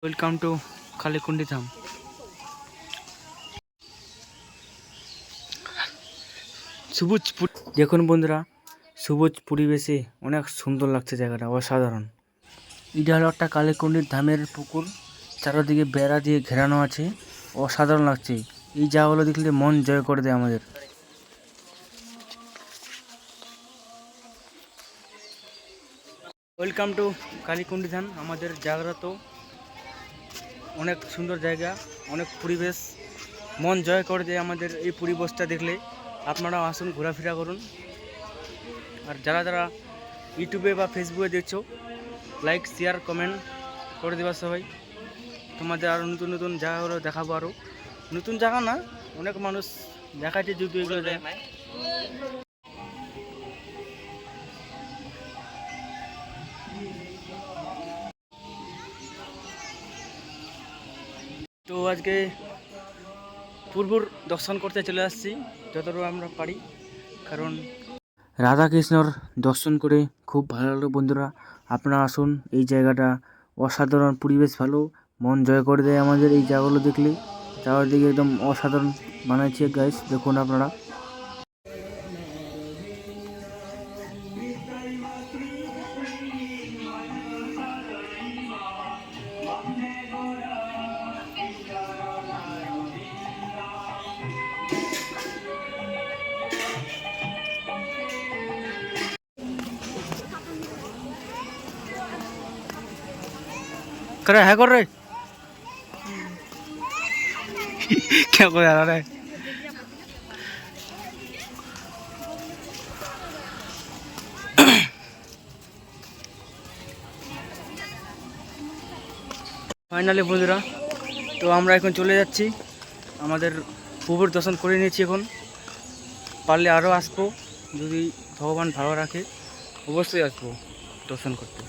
Welcome to কালীকুন্ডি ধাম। সবুজ দেখুন বন্ধুরা, সবুজ পরিবেশে অনেক সুন্দর লাগছে জায়গাটা, অসাধারণ। এটা হলো একটা কালীকুন্ডির ধামের পুকুর, চারদিকে বেড়া দিয়ে ঘেরানো আছে, অসাধারণ লাগছে। এই জায়গাগুলো দেখলে মন জয় করে দেয় আমাদের। ওয়েলকাম টু কালীকুন্ডি ধাম। আমাদের জায়গাটা তো অনেক সুন্দর জায়গা, অনেক পরিবেশ, মন জয় করে দেয় আমাদের। এই পরিবেশটা দেখলে আপনারাও আসুন, ঘোরাফেরা করুন। আর যারা যারা ইউটিউবে বা ফেসবুকে দেখছো, লাইক শেয়ার কমেন্ট করে দেবা সবাই। তোমাদের আরও নতুন নতুন জায়গাগুলো দেখাবো। আরও নতুন জায়গা না, অনেক মানুষ দেখাচ্ছে যদি এগুলো দেয়। তো আজকে পূর্বর দর্শন করতে চলে আসছি যতটুকু আমরা পারি, কারণ রাধাকৃষ্ণর দর্শন করে খুব ভালো লাগলো। বন্ধুরা আপনারা আসুন, এই জায়গাটা অসাধারণ, পরিবেশ ভালো, মন জয় করে দেয় আমাদের। এই জায়গাগুলো দেখলে চারদিকে একদম অসাধারণ বানাইছে গাইস, দেখুন আপনারা। करे है कर रहे क्या कर रहा है। ফাইনালি বন্ধুরা, তো আমরা এখন চলে যাচ্ছি। আমাদের প্রভুর দর্শন করে নিয়েছি, এখন পারলে আরও আসবো, যদি ভগবান ভালো রাখে অবশ্যই আসবো দর্শন করতে।